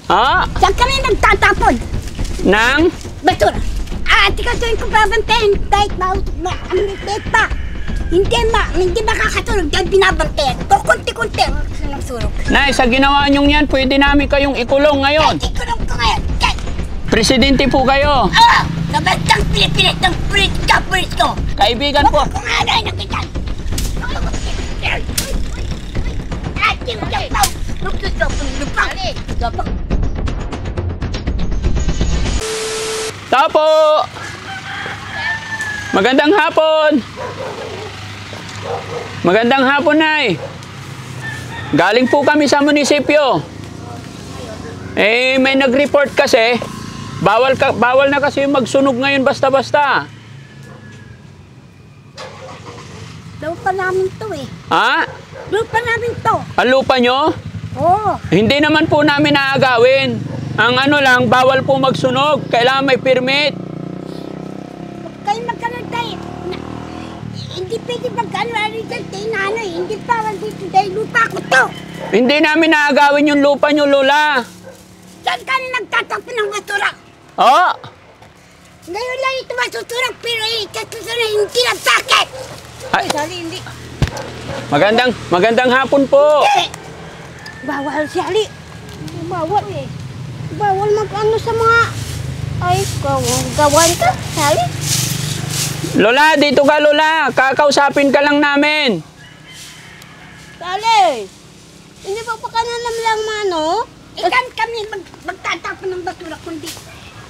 Ah? Saan kami nagtatapon? Nang? Basura. Tikatuloy ko babantayan kahit ang liit pa. Hindi makakatulog dahil binabantayan. Kukunti-kunti ang sinusurog. Nay, sa ginawa niyong yan, pwede namin kayong ikulong ngayon. Kahit ikulong ko ngayon. Presidente po kayo. Kabantang Pilipinas ng pulis ko. Kaibigan po. Kung ano ay nakitan. Ating japaw. Lupang. Tapo! Magandang hapon! Magandang hapon, Nay. Galing po kami sa munisipyo. May nag-report kasi, bawal na kasi magsunog ngayon basta-basta. Lupa namin to eh. Ha? Lupa namin to. Ang lupa nyo? Oo. Hindi naman po namin naagawin. Ang ano lang, bawal po magsunog. Kailangan may permit. Kayo magkaroon tayo. Hindi pwede magkaroon dyan tayo na ano eh. Hindi bawal dito dahil lupa ko to. Hindi namin naagawin yung lupa nyo, Lola. Saan ka na nagtatapon ng basura? Oh? Ngayon lang ito masuturang pero ikatusura hindi na sakit. Ay, Sali, hindi. magandang hapon po. Bawal si Ali. Bawal eh. Bawal mag-ano sa mga... Ay, gawan ka, Sali. Lola, dito ka, Lola. Kakausapin ka lang namin. Sali! Hindi pa kanya lang mano? Ikan kami magtatapon ng basura kundi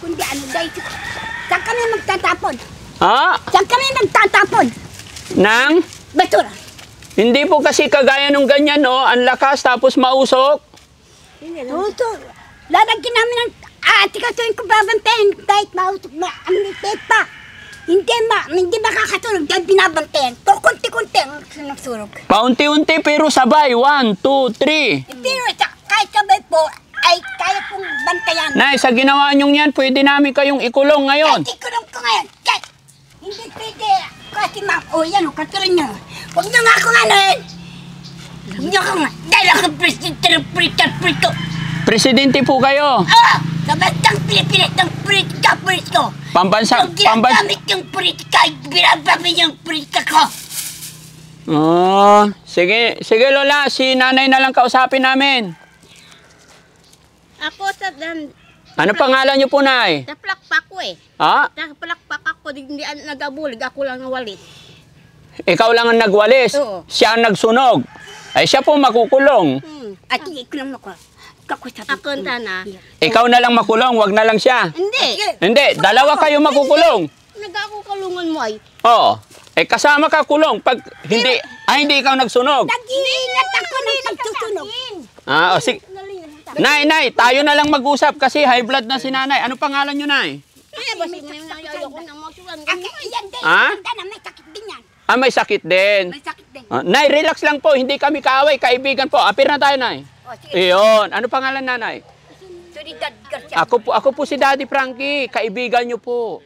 ano dahil saan kami magtatapon? Ha? Saan kami magtatapon? Nang? Basura. Hindi po kasi kagaya nung ganyan, no? Ang lakas tapos mausok. Tuto. Lalagyan namin ng tikatuloy ko babantayan kahit mausok na ang liit pa. Hindi makakatulog dahil binabantayan. Kukunti-kunti ang sinusurog. Paunti-unti pero sabay. 1, 2, 3. Pero kahit sabay po ay kaya pong bantayan. Nay, sa ginawa nyong yan, pwede namin kayong ikulong ngayon. Kahit ikulong ko ngayon. Kahit hindi pwede. Kasi yan o, katulad nyo. Huwag nyo nga akong ano yun. Huwag nyo akong dahil ako presidente ng Prito. Presidente po kayo. Sa bantang Pilipinas ng pulis ko. Pambansa. Yung ginagamit yung politika, binabami yung politika ko. Oh, sige, Lola. Si nanay na lang kausapin namin. Ako sa Ano pangalan niyo po, Nay? napalakpak ko eh. Ha? Napalakpak ako, hindi nagabulig, ako lang nawalit. Ikaw lang ang nagwalis. Oo. Siya ang nagsunog. Ay, siya po makukulong. At ikulong ako. Ako na. Ikaw na lang makulong, wag na lang siya. Hindi. Hindi, dalawa kayo makukulong. Nagkakukulungan mo ay. Oo. Kasama ka kulong. Pag hindi, hindi ikaw nagsunog. Nag-iingat ako ng pagtutunog. Nay, tayo na lang mag-usap kasi high blood na si nanay. Ano pangalan niyo, Nay? Kaya ba sinayayok ko ng masukan? Yan din. Ha? May sakit din yan. May sakit din. May sakit din. Nay, relax lang po. Hindi kami kaaway. Kaibigan po. Apir na tayo, Nay. Iyon. Ano pangalan, nanay? Trinidad Garcia. Ako po si Daddy Frankie. Kaibigan niyo po.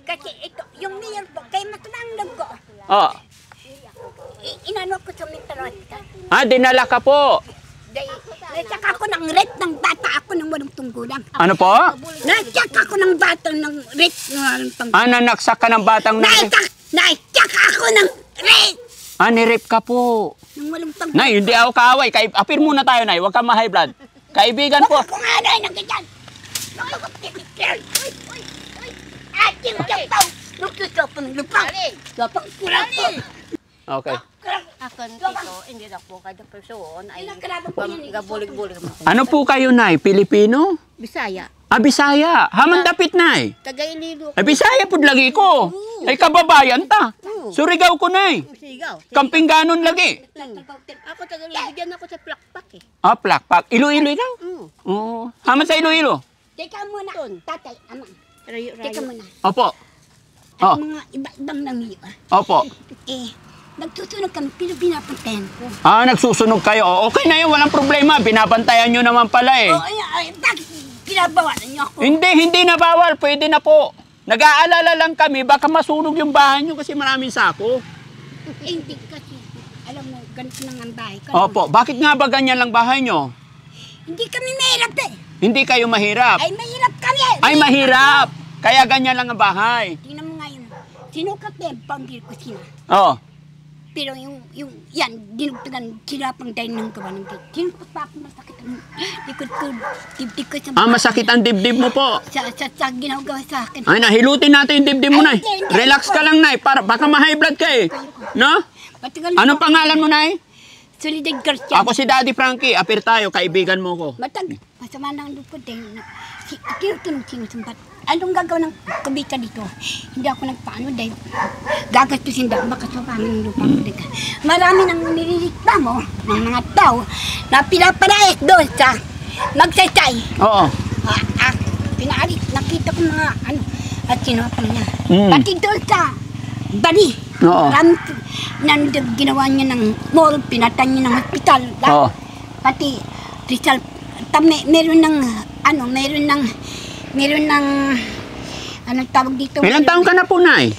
Kasi ito, yung mayor po, kay matunang ko. Oh. Inano ko sa mental hospital. Dinala ka po. Nasyak ako ng rate ng bata ako ng walong tunggulang. Ano po? Nasyak ako ng bata ng rate ng walong tunggulang. Nanaksak ka ng batang Nasyak ako ng rate nirip ka po. ng walong tunggulang. Nay, hindi ako kaaway. Apir muna tayo, Nay. Huwag kang ma-high blood. Kaibigan po. Kung ano ay nagkikyan. Ating japaw. Nagkikapang lupang. Lupang kurang po. Okay. Akan dito, hindi na po kada person ay gabulig-bulig mo. Ano po kayo, Nay? Pilipino? Bisaya. Bisaya. Hamandapit, Nay. Tagailido. Bisaya po lagi ko. Ay, kababayan ta. Surigao ko, Nay. Sigaw. Kampingganon lagi. Ako tagailido, dyan ako sa plakpak eh. Plakpak. Iloilo ikaw? Oo. Haman sa Iloilo? Teka muna, tatay, amang. Teka muna. Opo. At mga iba-ibang namiyo. Opo. Nagtutunog kami, pero binapantayan ko. Nagsusunog kayo. Okay na yun, walang problema. Binabantayan nyo naman pala eh. Bakit binabawalan niyo ako? Hindi na bawal. Pwede na po. Nag-aalala lang kami, baka masunog yung bahay nyo kasi maraming sako. Hindi kasi, alam mo, ganito lang ang bahay ko. Opo. Bakit nga ba ganyan lang bahay nyo? Hindi kami mahirap eh. Hindi kayo mahirap. Ay, mahirap kami. Ay, mahirap. Kaya ganyan lang ang bahay. Tingnan mo ngayon. Sinukat na yung panggil ko sila. Oo. Pero yan, dinugtugan, sila pang dahil ng gawa ng gate. Sinukat pa ako masakit ang likod ko, dibdib ko sa Masakit ang dibdib mo po. Sa ginagawa sa akin. Ay, hilutin natin yung dibdib mo, Ay, Nay. hindi. Relax ka lang, Nay. Baka ma-high blood ka eh. No? Matagal Anong pangalan mo, Nay? Solidad Garcia. Ako si Daddy Frankie. Apir tayo, kaibigan mo ko. Masama na ang loob ko din. Tinutulong sinusumbat. Anong gagawin ng kubita dito? Hindi ako nagpaano dahil gagastusin daw baka sa paming lupa ko dito. Marami nang nililikta mo ng mga tao na pinapalayas doon sa magsaysay. Oo. Pinaalit, nakita ko mga ano at sinopang niya. Mm. Pati doon sa bali. Oo. Ginawa niya ng mall, pinatan niya ng hospital. Oo. Pati Rizal, meron ng anong tawag dito? Ilang taon ka na po, Nay?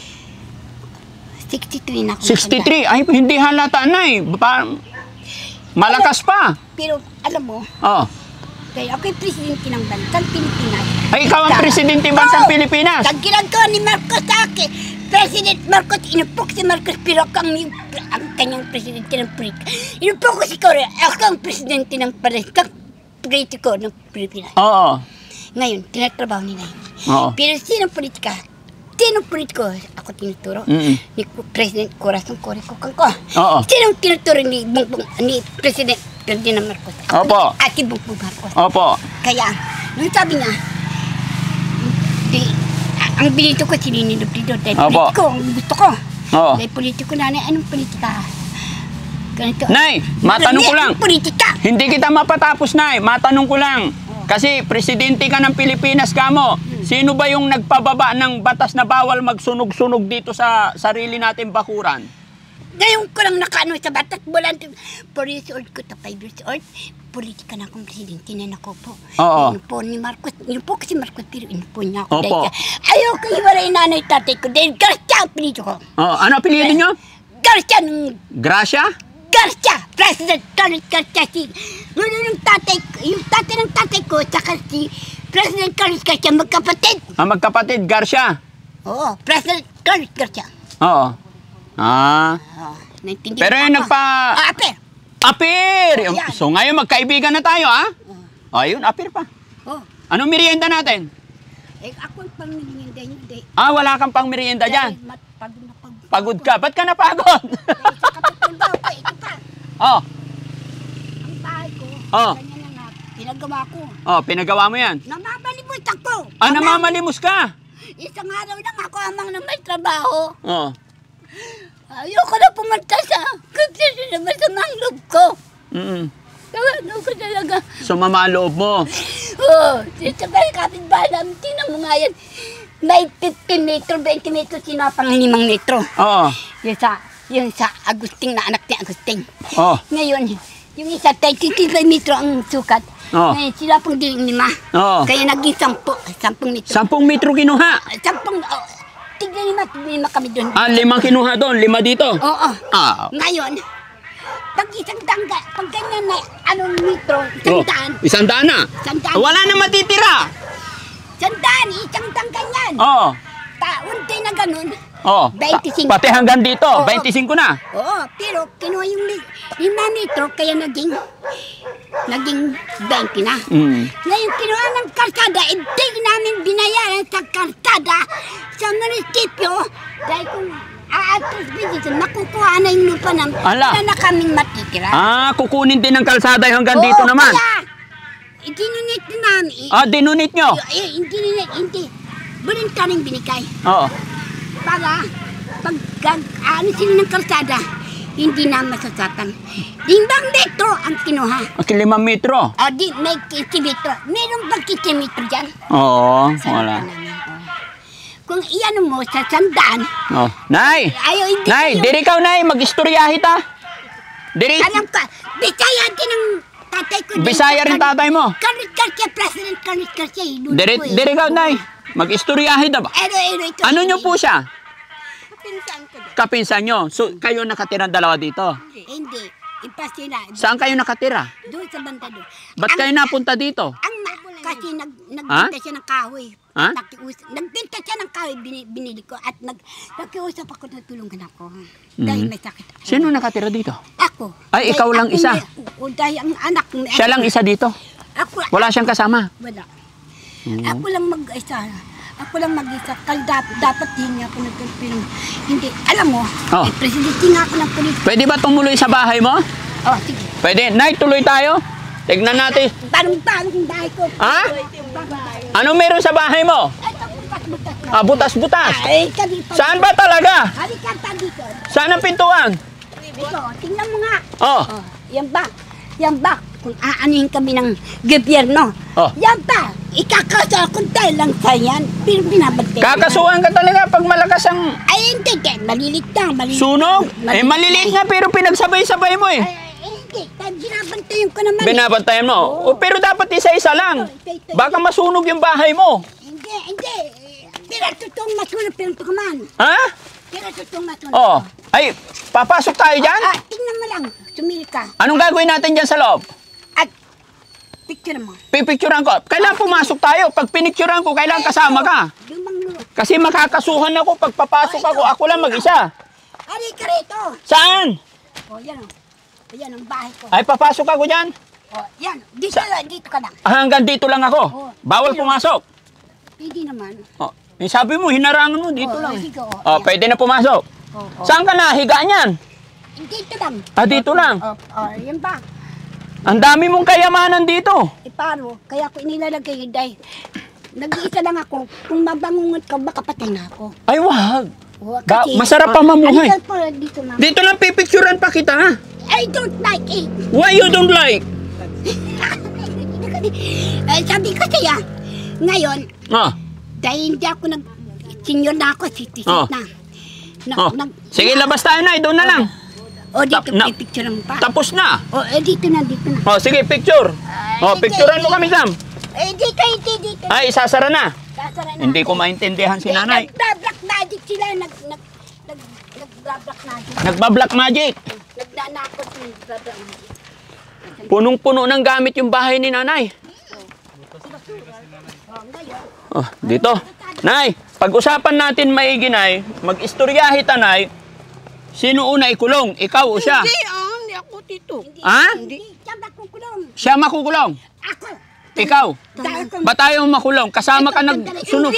63 na ako. 63. Ay, hindi halata, Nay. Malakas pa. Pero alam mo, Oo. kaya ako'y presidente ng bansang Pilipinas. Ay, ikaw ang presidente bansang Pilipinas. Ang ginagawa ni Marcos sa akin, President Marcos, inupok si Marcos, pero ako ang kanyang presidente ng Pilipinas. Inupok ko si Korea, ako ang presidente ng politiko ng Pilipinas. Oo. Ngayon, tinatrabaho nila yun. Oo. Pero sinong politiko, ako tinuturo, ni President Corazon Corrico ko. Oo. Sinong tinuturo ni President Ferdinand Marcos? Opo. Ati Bongbong Marcos. Opo. Kaya, nung sabi niya, ang bilito ko sininindog dito dahil Opo. politiko, ang gusto ko. Oo. Dahil politiko na, anong politika? Ganito. Nay, matanong ko lang. Anong politika? Hindi kita mapatapos, Nay. Matanong ko lang. Kasi presidente ka ng Pilipinas, kamo. Sino ba yung nagpababa ng batas na bawal magsunog-sunog dito sa sarili natin bakuran? Ngayon ko lang nakaano sa batas, bulan 4 years old ko, 5 years old. Politika na akong presidente na nako po. Oo. Inupo ni Marcos, inupo kasi Marcos, pero inupo niya ako. Opo. Ayaw ko iwalay nanay tatay ko dahil Garcia ang pinito ko. Oh, ano apelyido nyo? Garcia ng Gracia? Garcia, President Carlos Garcia, yung tatay ng tatay ko, saka si President Carlos Garcia, magkapatid. Magkapatid, Garcia. Oo, President Carlos Garcia. Oo. Naintindihan Pero mo yung ako. Aper. Apir! Ayan. So ngayon magkaibigan na tayo, ha? Ayun, apir pa. Oh, Anong merienda natin? ako ang pangmilihan dahil hindi. Wala kang pang merienda dyan. Pagod na pagod. Pagod ka. Ba't ka napagod? Dahil sa kapatulbaw ko, ito pa. Oh, Ang bahay ko, Oh. ganyan na pinagawa ko. pinagawa mo yan. Namamalimot ako. Namamalimos ka. Isang araw lang ako amang na may trabaho. Oh. Ayoko na pumunta sa kasi na masamang loob ko. Ano ko talaga. Sumama ang loob mo. Dito ba yung kapitbahay namin, tingnan mo nga yan. May 15 metro, 20 metro, sinapang 5 metro. Oo. Yung sa Agustin, na anak ni Agustin. Oh. Ngayon, yung isa, 35 metro ang sukat. Oh. Ngayon, sila pong din 5. Oo. Kaya naging 10 metro. 10 metro kinuha. 10, tignan 5 kami doon. 5 kinuha doon, 5 dito. Oo. Ah. Ngayon, pag isang dangga, pag ganyan na anong metro, Isang daan na. Wala na matitira. Isang danggan yan. Oo. Unti na ganun. Oo. 25. Pati hanggang dito, Oo. 25 na. Oo, pero kinuha yung 5 metro, kaya naging 20 na. Ngayon, kinuha ng kalsada, hindi namin binayaran sa kalsada sa munisipyo dahil kung aatros dito, makukuha na yung lupa namin. Ala. Wala na kaming matitira. Kukunin din ng kalsada hanggang dito Oo, naman. Kaya, dinunit namin. Dinunit nyo. Hindi. Voluntaryong binigay. Oo. Para pag ano sila ng kalsada, hindi na masasatan. 5 metro ang kinuha. 5 metro. Di may 15 metro. Meron bang 15 metro dyan? Oo, Sa wala. lupa namin, Kung iyan mo sa sandaan, Oh. Nay! ayaw hindi Nay, kayo- diri ikaw, Nay. Mag-istoryahe ta. Diri. Alam ka, Bisaya din ang tatay ko. Bisaya rin tatay mo. Carlos Garcia, President Carlos Garcia. Diri ikaw, Nay. Mag-istoryahe ta ba? Ito. Ano nyo po siya? Pinsan ko din. Kapinsan nyo. So, kayo nakatira dalawa dito. Hindi. Ipasila. Saan kayo nakatira? Doon sa banda doon. Ba't kayo napunta dito? Ang Kasi nagbinta siya ng kahoy. Ha? Nagbinta siya ng kahoy, binili ko. At nakiusap ako na tulungan ako. Dahil may sakit ako. Sino nakatira dito? Ako. Ay, ikaw lang isa? Oo, dahil ang anak ko. Siya lang isa dito? Ako. Wala siyang kasama? Wala. Ako lang mag-isa. Ako lang mag-isa. Dapat hindi ako nagpilong. Hindi. Alam mo, presidente nga ako ng pulis. Pwede ba tumuloy sa bahay mo? Oh, sige. Pwede. Nay, tuloy tayo. Tignan natin. Tanong-tanong yung bahay ko. Ha? Ano meron sa bahay mo? Ito, butas-butas na. Ah, butas-butas. Ay, dito. Saan ba talaga? Halika dito. Saan ang pintuan? Ito, tingnan mo nga. Oh. Yan ba? Yan ba? Kung aanuhin kami ng gobyerno. Oh. Yan ba? Ikakasa ko dahil lang sa yan. Pero binabante. Kakasuhan ka talaga pag malakas ang Ay, hindi. Malilit lang. Malilit. sunog. Eh, maliliit nga pero pinagsabay-sabay mo eh. Ay, hindi. Dahil binabantayan ko naman. Binabantayan mo. O, pero dapat isa-isa lang. Baka masunog yung bahay mo. Hindi. Pero totoong masunod. Pero ito kaman. Ha? Pero totoong masunod. Oh. Ay, papasok tayo dyan? Tingnan mo lang. Sumili ka. Anong gagawin natin dyan sa loob? At picture mo. Pipicturean ko. Kailangan pumasok tayo. Pag pinicturean ko, kailangan kasama ka. Lumang lulo. Kasi makakasuhan ako pag papasok ako. Ako lang mag-isa. Ari ka rito. Saan? O, yan o. Yan ang bahay ko. Ay, papasok ako dyan. O, yan. Dito ka lang. Hanggang dito lang ako. Oh. Bawal pumasok. Hindi naman. Oh. Eh, sabi mo, hinarangan mo. Dito Oh, lang. sige, oh. Oh, pwede na pumasok. O, Saan ka na? Higa niyan. dito lang. Ah, dito lang. O, yan ba? Ang dami mong kayamanan dito. E paano? Kaya ko inilalagay dahil nag-iisa lang ako. Kung mabangungot ka, baka patay na ako. Ay, wag. O, Masarap pa mamuhay. Halika po, dito na. Dito lang pipicturean pa kita, ha? I don't like it. Why you don't like? Sabi ko siya, ngayon, Oh. dahil hindi ako senior na ako, citizen Oh. na. Oh. Sige, labas tayo na. Doon na lang. O, dito Na- picture mo pa. Tapos na. O, dito na. Oh, sige, picture. Oh, picturean mo kami, Sam. Dito. Ay, isasara na. Sasara na. Hindi ko maintindihan si nanay. Nag-black magic sila. Nag-black magic. Nagba-black magic. Nagnanakot ng black magic. Punong-puno ng gamit yung bahay ni nanay. Oh, dito. Nay, pag-usapan natin maigi, Nay. Mag-istoryahe tanay. Sino una ikulong? Ikaw o siya? Hindi ako dito. Ha? Hindi. Siya makukulong. Siya makukulong. Ako. Ikaw. Dahil ko. Ba't ayaw makulong? Kasama ka nagsunod.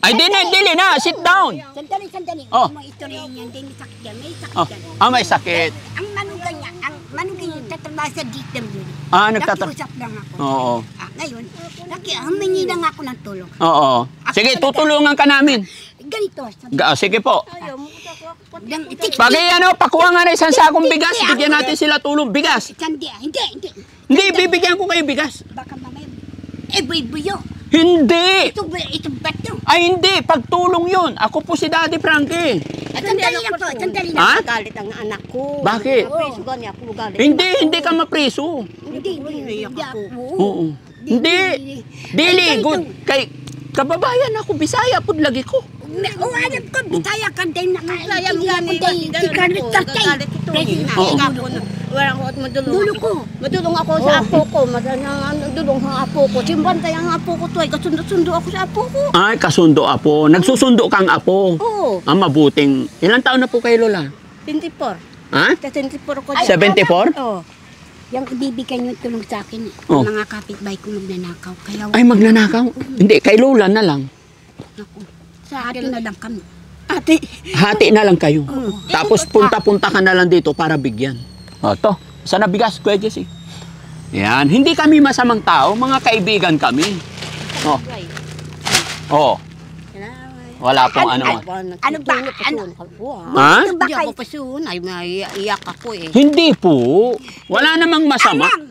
Ay, dili na. Sit down. Sandali. Oh. Ang mga istorya niya, hindi may sakit yan. May sakit Oh, yan. may sakit. Ang manugang niya, tatrabaho sa DWD. Nagtatrabaho. Nakiusap lang ako. Oo. Ngayon, humingi lang ako ng tulong. Oo. Sige, tutulungan ka namin. Ganito. Sige po. Ayaw mo ko Pag pakuha nga na isang sakong bigas, bigyan natin sila tulong. Bigas. Hindi. Hindi, bibigyan ko kayo bigas. Baka mamaya, buyo. Hindi. Ito bato. Ay, hindi. Pagtulong yun. Ako po si Daddy Frankie. Sandali lang po, sandali lang. Ha? Galit ang anak ko. Bakit? Piso gani ako galit. Hindi ka mapriso. Hindi ako. Oo. Hindi. Dili, good. Kay kababayan ako, Bisaya po lagi ko. O alam ko, bitaya ka din na Sayang gani. Galit ito. Wala ko at Dulo ko. madulong ako sa apo ko. Madulong sa apo ko. Simbantay ang apo ko to. Kasundo-sundo ako sa apo ko. Ay, kasundo apo. Nagsusundo kang apo. Oo. Mabuting. Ilang taon na po kayo, Lola? 24. Ha? 24 ko. 74? Oo. Yung ibibigay niyo tulong sa akin, Oh. mga kapitbahay ko magnanakaw. Kaya Ay, magnanakaw? Hindi, kay Lola na lang. ako, sa atin na lang kami. Ate. Hati na lang kayo. Tapos punta-punta ka na lang dito para bigyan. O, to. Sana bigas, Kuya Jesse. Yan. Hindi kami masamang tao. Mga kaibigan kami. O. O. Wala pong ano. Ano ba? Ano? Ha? Ano ba Hindi kayo? ako pasun. Ay, maiiyak ako eh. Hindi po. Wala namang masama. Alam!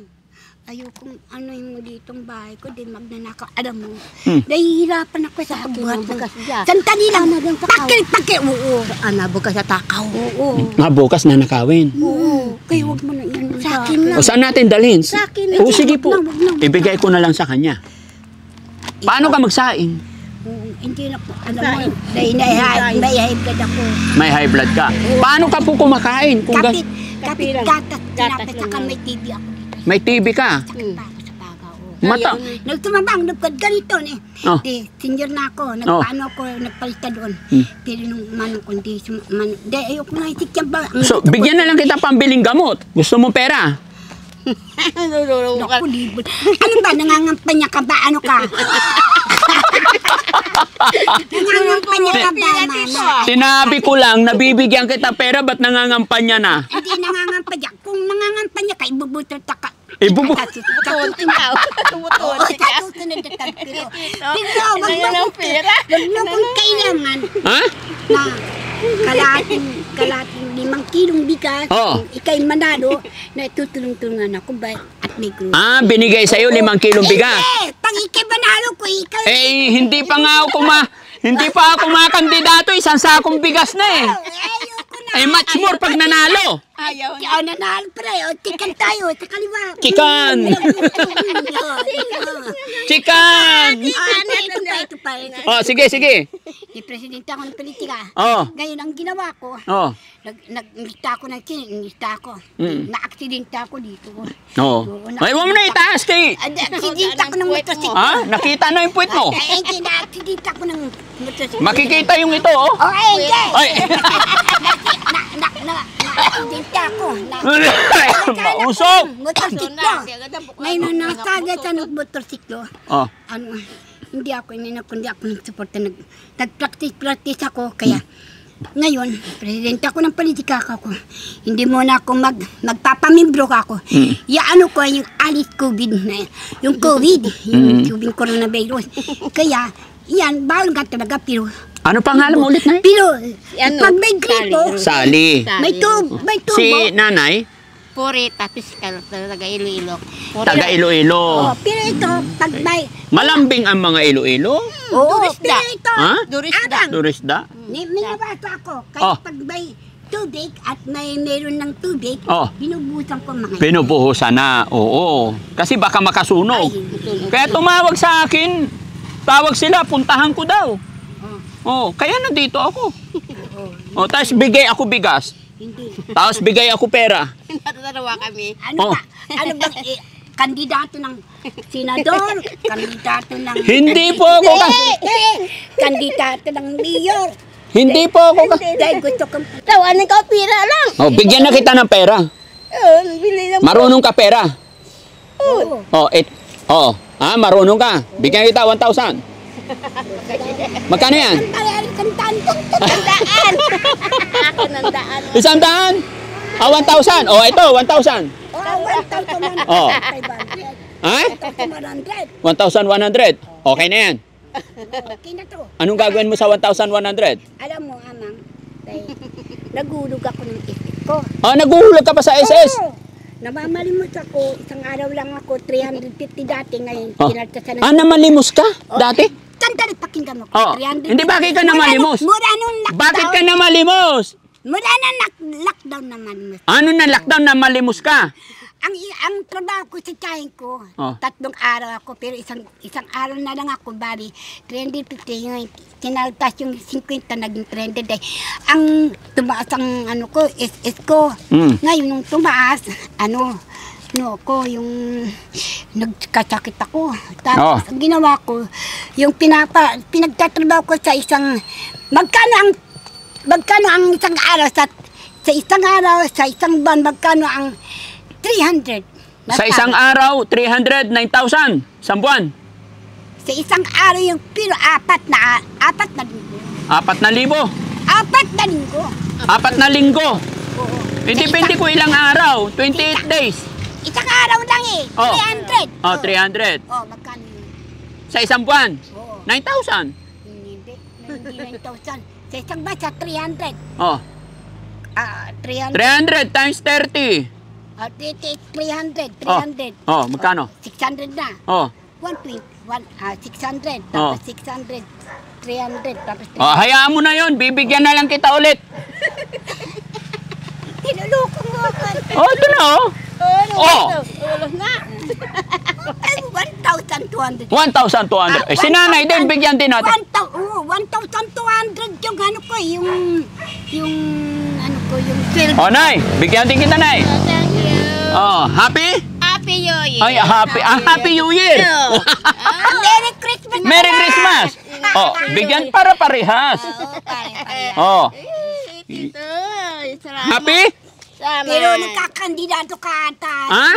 Ayokong ano yung ditong bahay ko, di magnanakaw. Alam mo, Hmm. nahihirapan ako sa pagbuhat ng bukas dyan. Sandali lang. Pakil. Oo. Bukas sa takaw. Oo. Nga bukas na nakawin. Oo. Kaya huwag mo na yan. Sa akin na. O saan natin dalhin? Sa akin. O sige po. Wag na. Ibigay ko na lang sa kanya. Paano ka magsaing? Hindi na po. Alam mo, dahil may high blood ako. May high blood ka. Paano ka po kumakain? Kung Kapit gatas. Tinapit sa may TV ako. may TB ka. Sakit pa ako sa baga. Oo. Mata. Nagtumabang, ganito eh. Oh. Di, senior na ako, nagpaano ako, nagpalita doon. Pero nung manong ko, di, ayoko na isik yan ba? So, bigyan na lang kita pambiling gamot. Gusto mo pera? Naku, libod. Ano ba, nangangampanya ka ba? Ano ka? Nangangampanya ka ba, mama? Sinabi ko lang, nabibigyan kita pera, ba't nangangampanya na? Hindi nangangampanya. Kung nangangampanya ka, ibubutot ka. Tumutunin daw. Oo, tatutunan ka. Pero, wag mo kong kailangan Ha? na kalating 5 kilong bigas. Oo. Ikay manalo, na tutulong-tulungan ako ba at may group. Ah, binigay sa'yo 5 kilong bigas. Eh, pag ikay manalo ko, ikaw. Eh, hindi pa nga ako hindi pa ako kumakandidato, isang sakong bigas na eh. Ayoko na. Eh, much more pag nanalo. Ayaw na. Kaya nanalo pre, o tikan tayo, sa kaliwa. Chikan! Chikan! Ito pa. Oh, sige, sige. Di presidente ako ng politika. Oh. Ngayon, ang ginawa ko, Oh. nag-lista ako na-aksidente ako dito. Oh. Ay, huwag mo na itaas kay. Aksidente ako ng motorsiklo. Ha? Nakita na yung puwit mo. Eh, hindi na-aksidente ako ng motorsiklo. Makikita yung ito, oh. Oh, hindi. Ay. Na-aksidente ako. Mausok. Motorsiklo. Ngayon, nasagay sa motorsiklo. Oh. Ano, hindi ako nagsuporta. Nag-practice ako, kaya ngayon, presidente ako ng politika ako. Hindi muna ako magpapamimbro ako. Yaano ko yung alis COVID na yung COVID, yung coronavirus. Kaya, yan, bawal nga talaga, pero Ano pangalan mo ulit, Nay? pero, Ano? pag may gripo, Sally. may tubo. Si Nanay, Purita, piskal, taga Iloilo. taga Oh, Iloilo. pero ito, pag may, Malambing ang mga Iloilo. Turisda. pero ito, Ha? Turisda. abang, Turisda. may nabasa ako, kaya Oh. pag may tubig at meron ng tubig, Oh. binubusan ko mga Pinubuhusan na. Oo. Kasi baka makasunog. Kaya tumawag sa akin. Tawag sila, puntahan ko daw. Oh, kaya nandito ako. Oh, tapos bigay ako bigas. Hindi. Tapos bigay ako pera. Natatawa kami. Ano Oh. ba? Ano bang kandidato ng senador? Kandidato ng... Hindi po ako Kandidato ng mayor. Hindi po ako Dahil gusto kong... Tawanin ka, pira lang. Oh, bigyan na kita ng pera. Bili na Marunong ka pera. Oo. Oh, marunong ka. Bigyan kita 1,000. Magkano yan? Kantaan. Nandaan. Ako nandaan. 100? 1,000. Oh, ito, 1,000. Oh, 1,100. Oh. 500. Ha? 1,100. 1,100. Okay na yan. Okay na to. Anong gagawin mo sa 1,100? Alam mo, amang, nagulog ako ng isip ko. Oh, naguhulog ka pa sa SS. Oo. Namamalimos ako, isang araw lang ako, 350 dati ngayon. Oh. Pinagtasan Ah, namalimos ka dati? Sandali, pakinggan mo. Oh. 350. Hindi, bakit ka namalimos? Mura nung lockdown. Bakit ka namalimos? Mura na lockdown naman. Ano na lockdown na malimos ka? Ang trabaho ko sa tiyahin ko, Oh. 3 araw ako, pero isang araw na lang ako, bali, 350 yung kinaltas yung 50, naging 300 day. Ang tumaas ang ano ko, SS ko. Ngayon, nung tumaas, yung nagkasakit ako. Tapos, ang ginawa ko, yung pinagtatrabaho ko sa isang, magkano ang isang araw, sa isang buwan, magkano ang 300. Sa isang araw, 300, 9,000. Isang buwan. Sa isang araw yung pero 4 na linggo. 4,000. 4 na linggo. 4 na linggo. Oo. Depende ko ilang araw. 28 days. Isang araw lang eh. Oh. 300. Oh, 300. Oh, magkano yun? Sa isang buwan, Oo. 9,000. Hindi 9,000. Sa isang basa, 300. Oh, 300. 300 times 30. 300. Oh, magkano? 600 na. Oh. 600. Oh. Tapos 600. 300. Tapos Oh, hayaan mo na 'yon. Bibigyan na lang kita ulit. Tinuloko mo ako. Oh, ito na oh. Oh. Ulo na. Ay, 1,200. 1,200. Eh, si nanay din, bigyan din natin. 1,200 yung ano ko, yung ano ko, yung silver. Oh, nay. Bigyan din kita, nay. Thank you. Oh, happy? Happy Happy New Year. Ay, Happy New Year! Merry Christmas! Merry Christmas! Oh, bigyan para parehas. pare. Oh, Ito. Salamat. happy? Salamat. Pero nagkakandidato ka ata. Ha?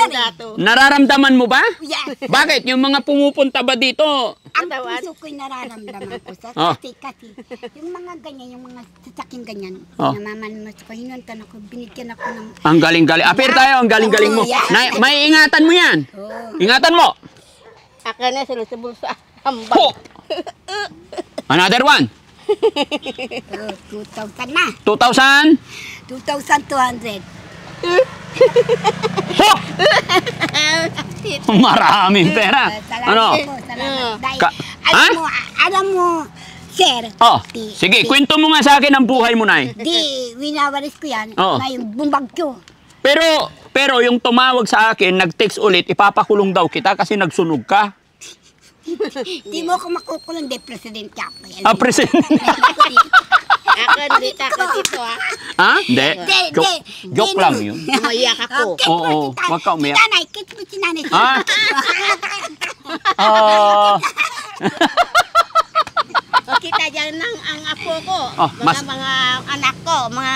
Dato. Nararamdaman mo ba? Yes. Bakit? Yung mga pumupunta ba dito? Ang puso ko'y nararamdaman ko sa Oh. kasi yung mga ganyan, yung mga sasakin ganyan, Oh. namamanmas ko, hinuntan ako, binigyan ako ng, Ang galing-galing. Apir tayo, ang galing-galing mo. Oh, yeah. May ingatan mo yan. oh, Ingatan mo. Ako na sila sa bulsa. Hambal. Ho! Another one. 2,000 na, 2,000. 2,200. Ho! Maraming pera. Salamat Ano? po, salamat. Dahil, Ha? alam mo, sir, Oh, sige, kwento mo nga sa akin ang buhay mo, Nay. di, winawaris ko yan, Oh. ngayon bumagyo. Pero yung tumawag sa akin, nag-text ulit, ipapakulong daw kita kasi nagsunog ka. Di mo ako makukulong, di presidente ako. Ah, present. Ako dito ako dito ha. Ha? Hindi. Di, Joke lang yun. Umayak ako. Oo, wag ka umiyak. Si nanay, kit mo si nanay. Ah? Ah. Kita dyan ang apo ko. Oh, Mga anak ko. Mga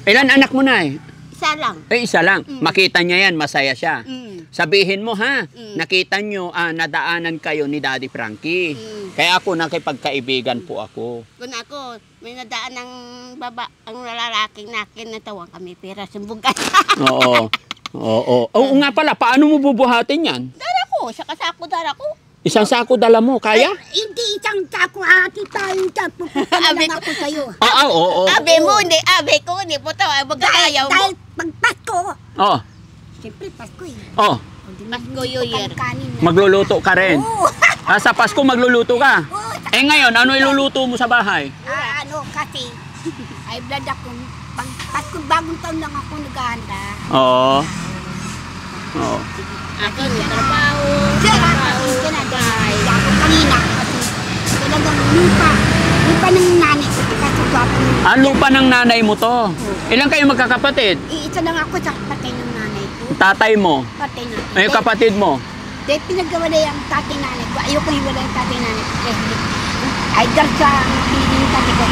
Ilan anak mo, Nay? isa lang. Isa lang. Makita niya yan, masaya siya. Mm. Sabihin mo ha, Mm. nakita nyo, nadaanan kayo ni Daddy Frankie. Mm. Kaya ako nakipagkaibigan po ako. Kung ako, may nadaan ng ang lalaking nakin natawang kami pera sumbong ka. Oo. Oo. Oo nga pala, paano mo bubuhatin yan? Dara ko, sa kasako dara ko. Isang sako dala mo, kaya? Hindi isang sako, ati tayo dyan. Pupunta na Abi lang ako sa'yo. Oo. Abe mo, hindi. Abe ko, hindi po to. Magkakayaw mo. Dahil pag Pasko, Oh. siyempre Pasko eh. Oh. Pasko New Year. Kanin na. Magluluto ka rin. Oo. Sa Pasko magluluto ka. Oo. Ngayon, ano iluluto mo sa bahay? Kasi, ay blood ako. Pag Pasko, bagong taon lang ako naghahanda. Oo. Oo. Ako, may trabaho. Sir, sinadahil ako kanina. Kasi talagang lupa ng nanay ko. Kasagapo ng Ang lupa ng nanay mo to. Ilan kayo magkakapatid? Iisa lang ako sa patay ng nanay ko. Tatay mo. Patay natin. Ay, kapatid mo. Dahil pinagkawala yung tatay nanay ko. Ayoko hiwala yung tatay nanay ko. Kasi ay dar sa pinigin yung tatay ko.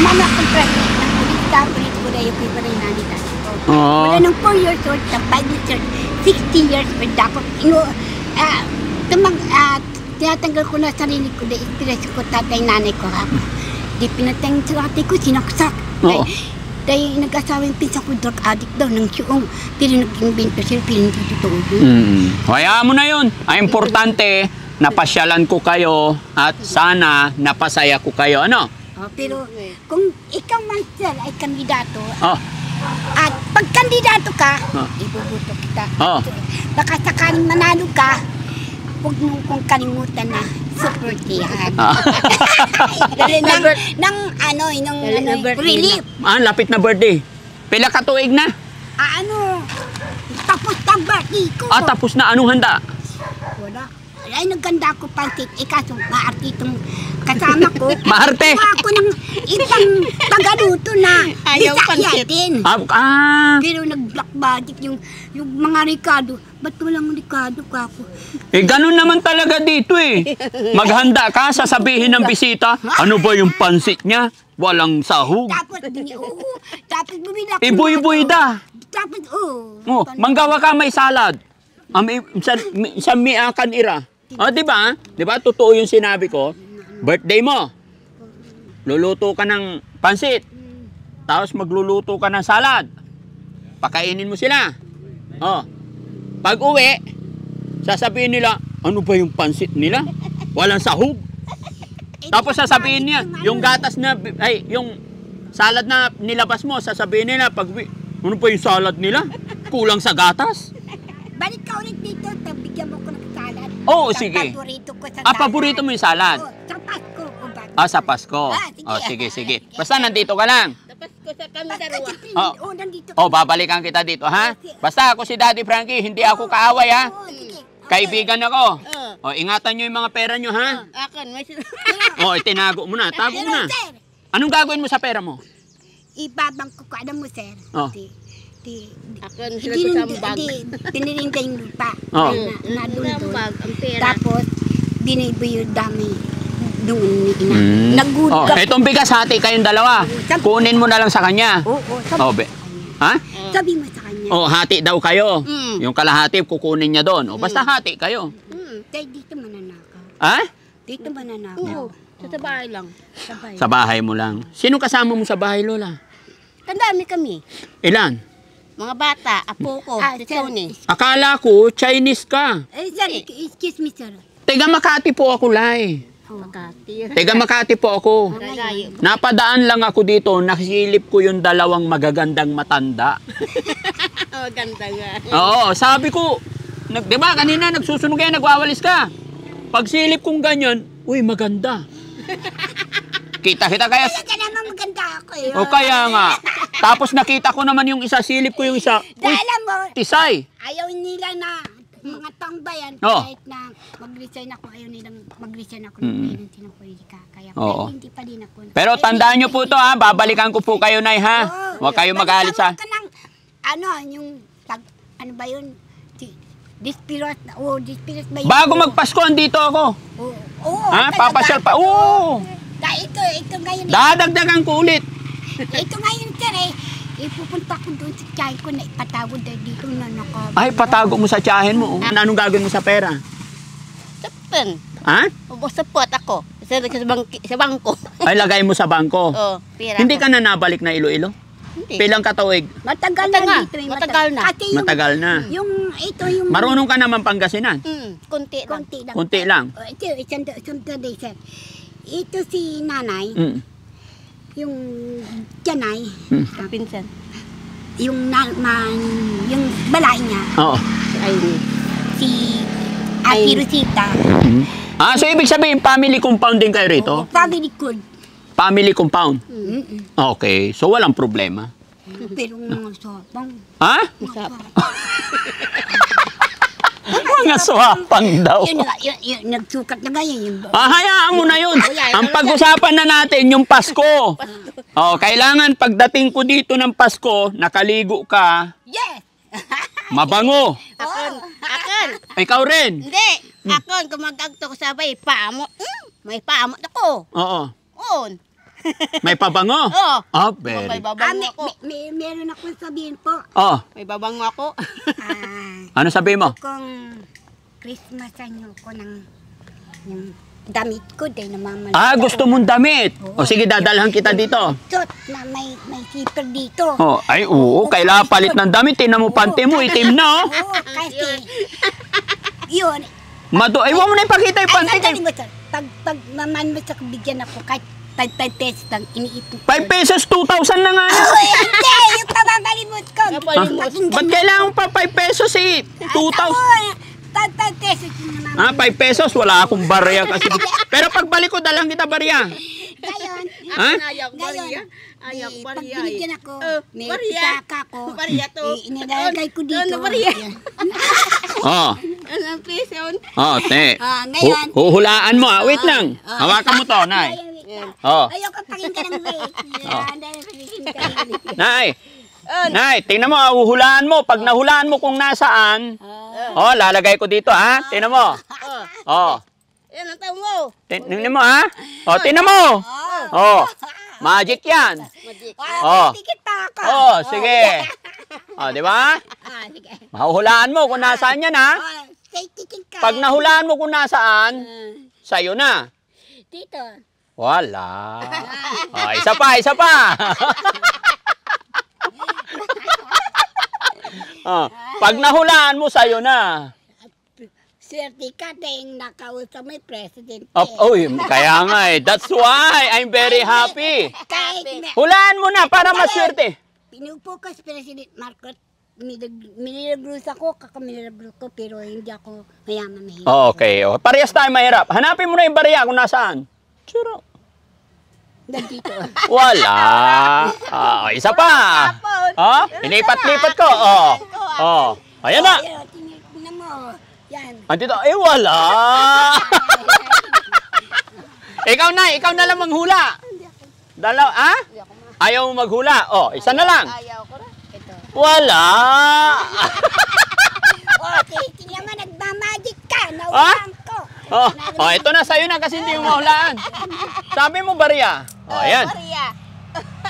Mama ko president ng polita. Polita ko na ayoko hiwala yung nanay tatay ko. Oo. Wala nung 4 years old, sa 5 years old, 60 years old ako. Tinatanggal ko na sarili ko dahil inspirasyon ko tatay nanay ko. Di pinatanggal sa tatay ko, sinaksak. Oo. Dahil nag-asawa yung pinsan ko, drug addict daw ng siyong. Pero nag-invento sila, pero hindi totoo yun. Kaya mo na yun. Ang importante, napasyalan ko kayo at sana napasaya ko kayo. Ano? Pero kung ikaw man sir ay kandidato, Oh. at pag kandidato ka, Ah. ibubuto kita. Oh. Baka sakaling manalo ka, huwag mong kong kalimutan na supportihan. Ah. ng relief. Lapit na birthday. Pila ka tuig na? Tapos na birthday ko. Tapos na. Anong handa? Wala. Ay, naganda ko pansit. Kaso, maarte itong kasama ko. Maarte? Kuha ako ng isang tagaluto na Ayaw Bisaya pansit. din. Pero nag-black budget yung mga Ricardo. Ba't walang Ricardo ka ako? Ganun naman talaga dito eh. Maghanda ka, sasabihin ng bisita, ano ba yung pansit niya? Walang sahog. Tapos bumila ko. Iboy-boy da. Tapos, Manggawa ka may salad. Sa miakan ira. Di ba? Di ba? Totoo yung sinabi ko. Birthday mo. Luluto ka ng pansit. Tapos magluluto ka ng salad. Pakainin mo sila. Pag uwi, sasabihin nila, ano ba yung pansit nila? Walang sahog. Tapos sasabihin niya, yung gatas na, yung salad na nilabas mo, sasabihin nila, ano ba yung salad nila? Kulang sa gatas? Balik ka ulit dito, bigyan mo ko ng salad. Oo, Sa sige. Paborito ko sa Paborito mo yung salad? Sa Pasko. Sa Pasko. Sige. Basta nandito ka lang. Tapos ko sa kami dalawa. Nandito. Babalikan kita dito, ha? Basta ako si Daddy Frankie, hindi ako kaaway, ha? Sige. Kaibigan ako. Ingatan nyo yung mga pera nyo, ha? Akin, may Itinago mo na. Tago mo na. Sir, Anong gagawin mo sa pera mo? ibabang ko, alam mo sir, Oh. kasi Ako sila ko sa bag. Tinirinda yung lupa. Oo. Na doon. Bag, ang pera. Tapos, binibuyo dami. Doon ni ina. Oh, Nagudgap. itong bigas, hati kayong dalawa. Kunin mo na lang sa kanya. Oo, sabi Oh, mo be. sa kanya. Ha? Sabi mo sa kanya. Oh, hati daw kayo. Mm. Yung kalahati, kukunin niya doon. O, basta hati kayo. Dahil dito mananakaw. Ha? Dito mananakaw. Oo, sa bahay lang. Sabay. Sa bahay mo lang. Sino kasama mo sa bahay, Lola? Tandami kami. Ilan? Mga bata, apo ko, si Tony. Akala ko, Chinese ka. Sir, excuse me, sir. Taga Makati po ako, Lai. Makati. Taga Makati po ako. Rayo. Napadaan lang ako dito, nakisilip ko yung dalawang magagandang matanda. Oh, ganda nga. Oo, sabi ko, di ba kanina nagsusunog kayo, nagwawalis ka. Pagsilip kong ganyan, uy, maganda. Kita-kita kaya. Kaya ka naman maganda ako eh. O kaya nga. Tapos nakita ko naman yung isa, silip ko yung isa. Uy, Dahil alam mo, tisay. ayaw nila na mga tambayan Oo. kahit na mag-resign ako, ayaw nilang mag-resign ako ng president ng politika. Kaya Oo. hindi pa din ako. Pero tandaan nyo po to ha, babalikan ko po kayo, Nay, ha? Huwag kayong magalit sa... Ka ng, ano, yung, ano ba yun? Dispirat, dispirat ba yun? Bago magpasko, andito ako. Oo. Ha? Papasyal pa. Oo. Dahil ito ngayon. Dadagdagan ko ulit. Ito ngayon, sir eh. Ipupunta ko doon sa tiyahin ko na ipatawad dahil dito na Ay, patago mo sa tiyahin mo. Anong gagawin mo sa pera? Sapan. Ha? Ubos-sapot ako. Sa bangko. Ay, lagay mo sa bangko. Oh, pera Hindi ko. ka na nabalik na Iloilo? Hindi. Pilang katawig? Matagal Matagal. na dito. Matagal na. Kasi yung, Matagal na. yung Marunong ka naman Pangasinan? Kunti lang. konti lang. Kunti lang. Ito, isang day, sir. Ito si nanay, Mm. yung tiyanay, Pinsan. yung yung balay niya, Oo. Ayun. si Ate Ay. Rosita. Ah, so ibig sabihin, family compound din kayo rito? Family good. Family compound? Mm-mm. Okay, so walang problema. Pero mga sopang. Ha? Masap. Mga swapang daw. Yun nga, yun, nagsukat na ganyan. Yung, Ah, hayaan mo na yun. Ang pag-usapan na natin, yung Pasko. Oh, kailangan pagdating ko dito ng Pasko, nakaligo ka, yes! mabango. Akon. Akon. Ikaw rin. Hindi. Akon, kumagagto ko sabay, paamot. May paamot ako. Oo. On. May pabango? Oo. Oh, very. May babango ako. Meron akong sabihin po. Oh, May babango ako. ano sabi mo? Kung Christmasan niyo ko ng yung damit ko dahil namamalit. Ah, gusto mong damit. O sige, dadalhan kita dito. Suot na may zipper dito. Oh, ay oo, kailangan palit ng damit. Tingnan mo pante mo, itim na oh. Oo, kasi yun. Ay, huwag mo na ipakita yung pante. Sandali mo, sir. Pag naman mo sa bigyan ako kahit 5 pesos lang, iniipon ko. 5 pesos, 2,000 na nga. Uy, hindi! Yung pababalimot ko. Napalimot. Ba't kailangan pa 5 pesos eh? 2,000. 5 pesos yung naman. Ah, 5 pesos, wala akong barya kasi. Pero pagbalik ko, dalang kita barya. Ngayon, Ha? Ayaw ko bariya. Ayaw ko pag bariya. binigyan ako, may Bariya. saka ko, Bariya to. inilagay ko dito. Ano bariya? Oh, Anong piso yun? oh, te. Ngayon. Huhulaan mo ah. Wait lang. Hawakan mo to, Nay. Oh. Ayoko pakinggan ng wait. Dahil pakinggan. Nay. Nay, tingnan mo, huhulaan mo. Pag nahulaan mo kung nasaan, oh, lalagay ko dito, ha? Tingnan mo. Oh. Yan ang tao mo. Tingnan mo, ha? Oh, tingnan mo. Oh. Magic yan. Magic. Oh. Tikit pa ako. Oh, sige. Oh, di ba? Sige. Mahuhulaan mo kung nasaan yan, ha? Say tikit ka. Pag nahulaan mo kung nasaan, sa'yo na. Dito. Wala. Oh, isa pa, isa pa. Oh, pag nahulaan mo, sa'yo na. Swerte ka dahil nakausap mo yung president. Kaya nga eh. That's why I'm very happy. Kahit Hulaan mo na para maswerte. pinupo ko si President Marcos, minilagros ako, kakamilagros ko, pero hindi ako mayaman mahirap. Okay. Oh. Parehas tayo mahirap. Hanapin mo na yung barya kung nasaan. Sure. Nandito. Wala. Isa pa. Oh, inipat-lipat ko. Oh. Oh. Ayan na. Tingnan mo. Yan. Andito. Wala. ikaw na lang manghula. Ayaw mo maghula. Oh, isa na lang. Ayaw ko na. Ito. Wala. Okay, tingnan mo, nagmamagic ka. Nawalan ko. Ito na sa'yo na kasi hindi mo mahulaan. Sabi mo, Barya. Ayan. Maria.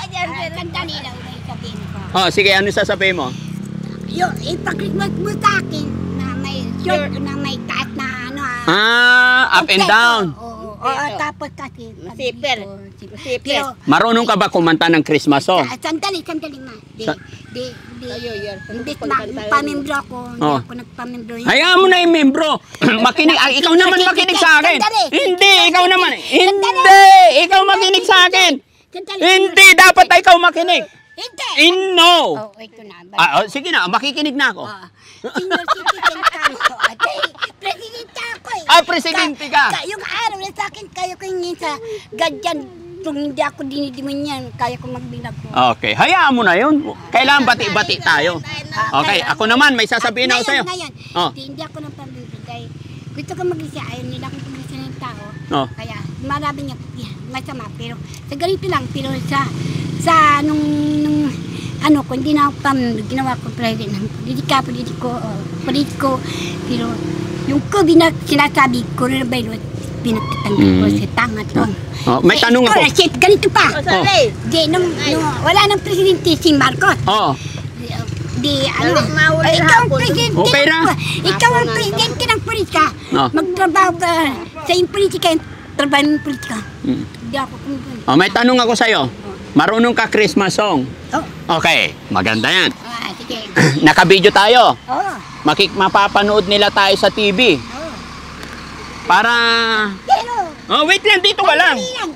Ayan, Sandali lang may sabihin ko. Sige, ano sasabihin mo? Yung ipag-remote mo sa akin na may short na may taas na ano Up and down. Oo, tapos kasi. Masipil. Pero, Marunong ka ba kumanta ng Christmas song? sandali ma. Imbis na pamembro ako, hindi Oh. ako nagpamembro. Hayaan mo na yung membro. Makinig. Ay, ikaw naman makinig sa akin. Sandali. Hindi, ikaw naman. Sandali. Hindi, ikaw makinig sa akin. Sandali. Hindi, dapat ikaw makinig. Hindi. No. Oh, ito na. Sige na, makikinig na ako. Senior citizen ka mo. Presidente ako eh. Presidente ka. Yung araw na sa akin, kaya ko yung sa gadyan. Kung hindi ako dinidiman yan, kaya ko magbilag ko. Okay, hayaan mo na yun. Kailangan bati-bati tayo. Okay, ako naman, may sasabihin ako sa'yo. Ngayon, Oh. hindi ako nang pamibigay. Gusto ko mag-isa, ayaw nila akong pag-isa ng tao. Oh. Kaya, marami niya masama. Pero, sa ganito lang, pero nung ano ko, hindi na ako ginawa ko president ng politiko. Pero, yung ko, sinasabi, coronavirus, pinagtatanggal ko sa tanga to. May tanong ako. Ganito pa. Sorry. Wala nang presidente si Marcos. Mawala Ikaw ang hapon. presidente. Okay na. Ikaw ang presidente ng politika. Magtrabaho ka sa yung politika, trabaho ng politika. Hindi ako kumukuha. May tanong ako sa'yo. Marunong ka Christmas song? Okay, maganda yan. Sige. Naka-video tayo. Mapapanood nila tayo sa TV. Para... Pero, wait lang, dito ka lang. sandali lang.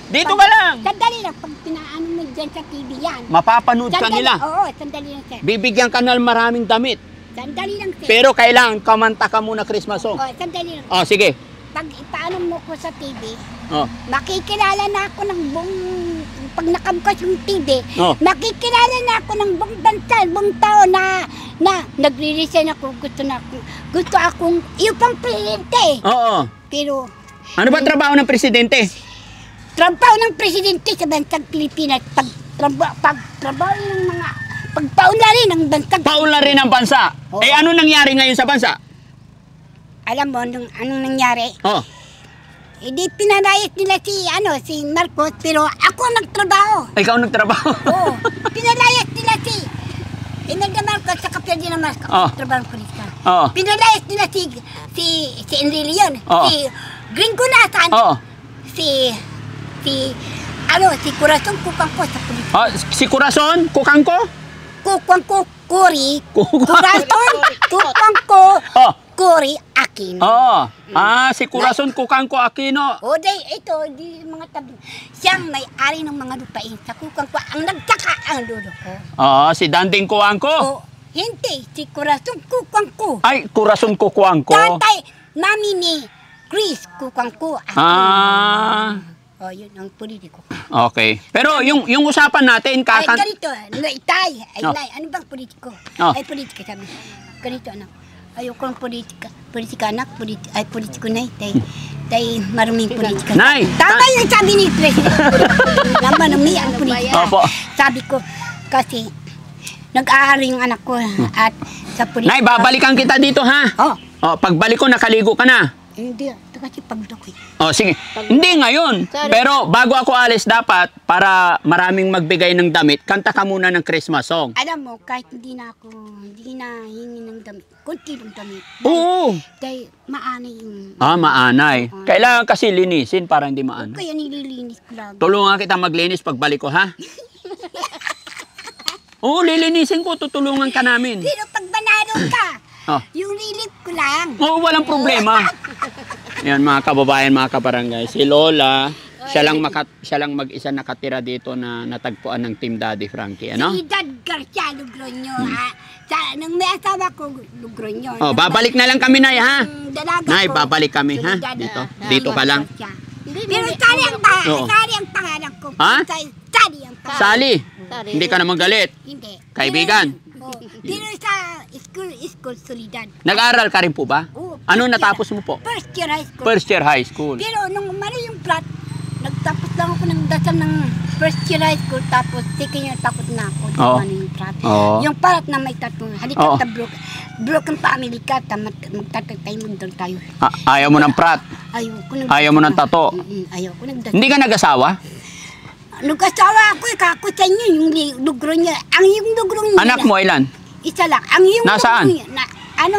Dito ka lang. Sandali lang. Pag pinaano mo dyan sa TV yan. Mapapanood ka nila. Oo, sandali lang, sir. Bibigyan ka ng maraming damit. Sandali lang, sir. Pero kailangan kamanta ka muna Christmas song. Sandali lang. Sige. Pag ipaano mo ko sa TV, Oh. makikilala na ako ng buong, pag nakabkas yung TV, Oh. makikilala na ako ng buong bansa, buong tao na nagre-resign ako, gusto akong, iyo pang presidente. Oo. Pero, Ano ba trabaho ng presidente? trabaho ng presidente sa bansang Pilipinas, pagtrabaho ng mga, pagpaon na rin ng bansang, Paula rin ang bansa. Oo. Ano nangyari ngayon sa bansa? alam mo, anong nangyari? Oh. Hindi pinalayas nila si Marcos, pero ako ang nagtrabaho. Ikaw nagtrabaho. Oo. Pinalayas nila si Imelda Marcos sa Ferdinand Marcos. Oh. Trabaho ng politika. Oo. Pinalayas nila si Enrile yun. Oh. Si Gringo Nathan. Oo. Si Corazon Kukangko sa politika. Si Corazon, Kukangko? Kukangko Kuri. Kukangko. Corazon Kukangko Oh. Kuri Akin. Oo. Si Corazon Kukangko Aquino. O di mga tabi. Siyang may-ari ng mga lupain sa Kukangko ang nagtaka ang dulo ko. Si Danding Kuangko. O, hindi, si Corazon Kukangko. Ay, Corazon Kukuangko. Tatay, mami ni Chris Kukangko. O, yun ang politiko. Okay. Pero yung usapan natin, Ay, ganito, Itay, ano bang politiko? Oh. Ay, politika sabi. Ganito, anak. Ayoko ng politika, anak. Politiko na, tay, maruming politika. Nay! Tama yung sabi ni President. Marumi ang politika. Opo. Sabi ko, kasi, nag-aaral yung anak ko at sa politika. Nay, babalikan kita dito, ha? Pagbalik ko, nakaligo ka na. Hindi, ito kasi pagdok eh. Sige. Hindi ngayon. Sorry. Pero bago ako alis, dapat, para maraming magbigay ng damit, kanta ka muna ng Christmas song. Alam mo, kahit hindi na hingi ng damit, kunti ng damit. Oo. Dahil maanay yung... Maanay. Kailangan kasi linisin para hindi maano. Kaya nililinis ko lang. Tulungan kita maglinis pagbalik ko, ha? Oo, lilinisin ko. Tutulungan ka namin. Pero pag banado ka, yung relief ko lang. Oo, walang problema. Yan, mga kababayan, mga kabarangay. Si Lola, siya lang mag-isa nakatira dito na natagpuan ng Team Daddy Frankie. Ano? Si Dad Garcia Lugronyo, ha? Nang may asawa ko, Lugronyo. Babalik na lang kami, Nay, ha? Dalaga Nay, ko, babalik kami, ha? Solidad, Dito ka lang. Garcia. Pero sali ang pangalan ko. Ha? Sali ang pangalan. Sali, Sorry. hindi ka naman galit. Hindi. Kaibigan. Pero sa school Solidad. Nag-aral ka rin po ba? Oo, Ano first year. natapos mo po? First year high school. First year high school. Pero nung umali yung plot, nagtapos lang ako ng dasal ng first year high school, tapos second year takot na ako. Oo. Ano yung trap. Oo. Yung parat na may tattoo. Oo. Halika ta broken family ka, magtatatay mo doon tayo. Ayaw mo ng prat. Ayaw mo ng tato. Ayaw ko nagdatato. Hindi ka nag-asawa? Nag-asawa ako, kako sa inyo, yung lugro niya. Ang yung lugro niya. Anak mo ilan? Isa lang. Ang yung Nasaan? lugro niya,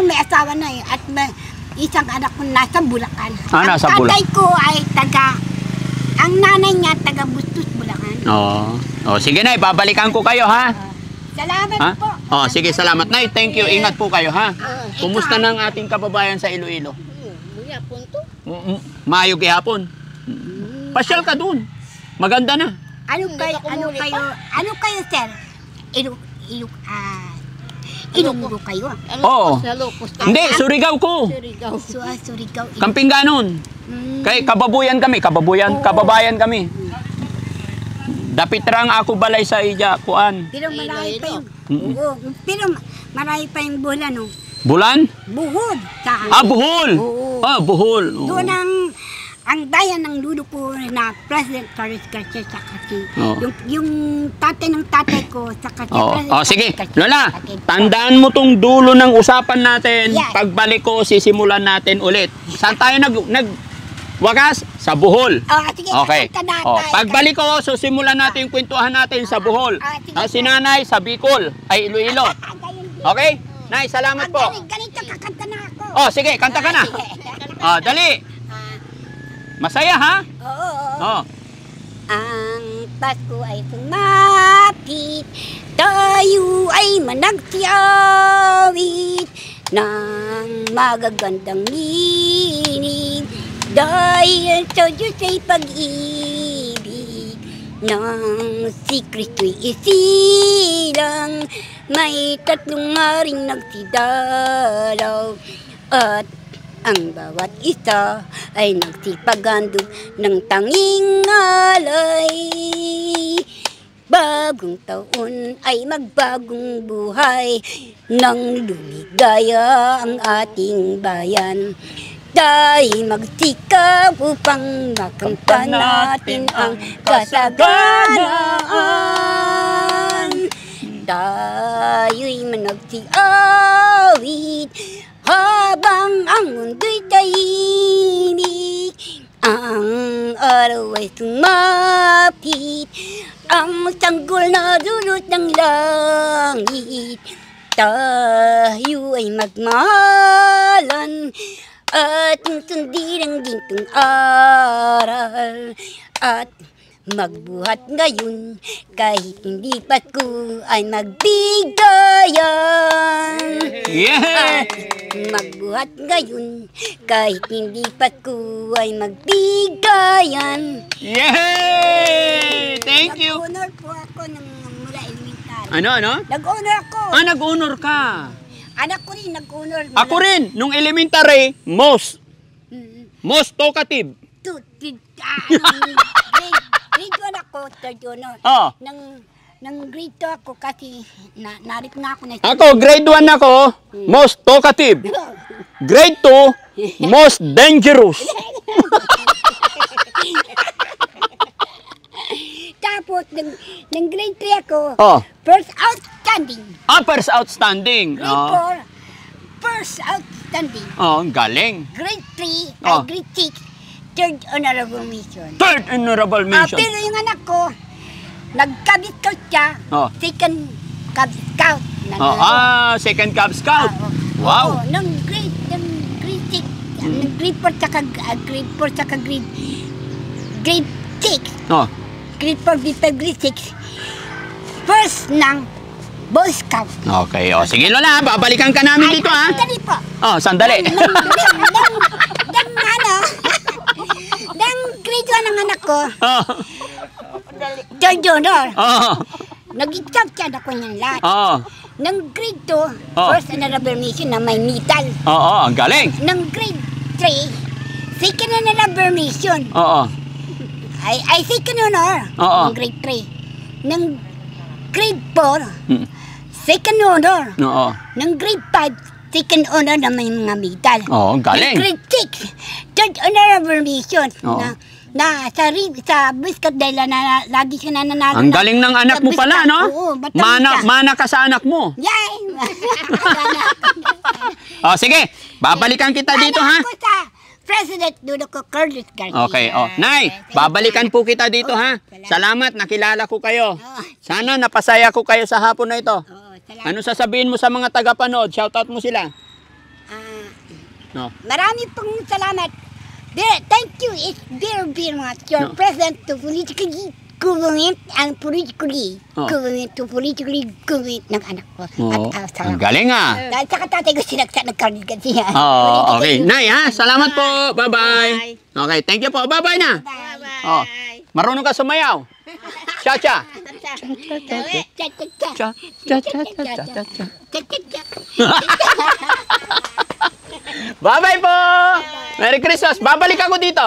may asawa na eh. At may isang anak ko nasa Bulacan. Nasa Ang Bulacan. tatay ko ay ang nanay niya taga Bustos, Bulacan. Oo. Sige na, babalikan ko kayo ha. Salamat Ha? po. Sige, salamat na. Thank you. Ingat po kayo ha. Kumusta ng ating kababayan sa Iloilo? Buya, punto. Maayog ihapon. Pasyal ka dun. Maganda na. Ano kayo, sir? Ilonggo kayo. Oo. Sa Locos. Hindi, Surigao ko. Surigao. Surigao. Kamping ganon. Kay kababuyan kami, kababayan kami. Dapit rang ako balay sa iya, kuan. Pero marami pa yung... Oo. Pero marami pa yung bulan, no? Bulan? Buhod. Buhol. Oo. Buhol. Oo. Doon ang bayan ng lulo ko na President Torres Garcia sa kasi. Yung tatay ng tatay ko sa kasi. Sige. Lola, tandaan mo tong dulo ng usapan natin. Yes. Pagbalik ko, sisimulan natin ulit. Saan tayo wagas? Sa Bohol. Sige. Okay. Pagbalik ko, susimulan natin yung kwentuhan natin sa Bohol. Si nanay sa Bicol, ay Iloilo. Okay? Nay, salamat po. Ganito kakanta na ako. Sige, kanta ka na. Dali. Masaya ha? Oo. Ang Pasko ay sumapit, tayo ay managsiawit ng magagandang minig dahil sa Diyos ay pag-ibig ng si Kristo'y isilang may 3 haring nagsidalaw at ang bawat isa ay nagsipagandog ng tanging alay. Bagong taon ay magbagong buhay nang lumigaya ang ating bayan. Tayo magsikap upang makamtan natin ang kasaganaan. Tayo'y managsiawit habang ang mundo'y tahimik, ang araw ay sumapit, ang sanggol na dulot ng langit. Tayo ay magmahalan at sundin ang gintong aral at magbuhat ngayon kahit hindi Pasko ay magbigayan. Yeah! At magbuhat ngayon kahit hindi Pasko ay magbigayan. Yay! Thank you! Nag-honor po ako ng mula elementary. Ano? Nag-honor ako. Nag-honor ka. Anak ko rin nag-honor. Ako rin, nung elementary, most talkative. Grade 1 ako, third honor. Nang grade 2 ako kasi narit nga ako na. Ako, grade 1 ako, most talkative. Grade 2, most dangerous. Tapos, nang grade 3 ako, first outstanding. First outstanding. Grade 4, first outstanding. Galing. Grade 3, grade 6, third honorable mention. Third honorable mention. Pero yung anak ko, nag-Cub Scout siya, second Cub Scout. Second Cub Scout. Wow. Nung grade 6, nung grade 4 saka grade 6. Grade 4, grade 5, grade 6. First ng Boy Scout. Okay, sige Lola, babalikan ka namin dito ha. Sandali po. Sandali. Nang grade 1 ng anak ko, third honor. Nag-exam siya na ko niyan lahat. Nang grade 2, first honorable mention na may medal. Ang galing. Nang grade 3, second honorable mention. Ay second honor. Nang grade 3. Nang grade 4, second honor. Nang grade 5, second honor naman yung mga medal. Oh, galing. Grade 6, third honorable mention. Oo. Na sa biscuit dahil na lagi siya nananalo. Ang galing ng anak mo pala, no? Oo, matamis siya. Mana ka sa anak mo. Yay! Oh, sige. Babalikan kita dito, ha? Ako sa President Dudok Curtis Garcia. Okay, oh. Nay, babalikan po kita dito, ha? Salamat, nakilala ko kayo. Sana napasaya ko kayo sa hapon na ito. Salamat. Ano sasabihin mo sa mga tagapanood? Shoutout mo sila. No. Marami pong salamat. Thank you. It's very much. Your No. present to politically government and politically Oh. government to politically government ng anak ko. Oh, At ang galing, ha? dahil sa katatay ko sinagsak ng kasi ha. Oh, okay. Nay, ha? Salamat po. Bye-bye. Okay, thank you po. Bye-bye na. Bye. Oh, marunong ka sumayaw. Cha-cha. Cha-cha-cha. Cha-cha-cha-cha-cha. Cha-cha-cha. Bye-bye po. Merry Christmas. Babalik ako dito.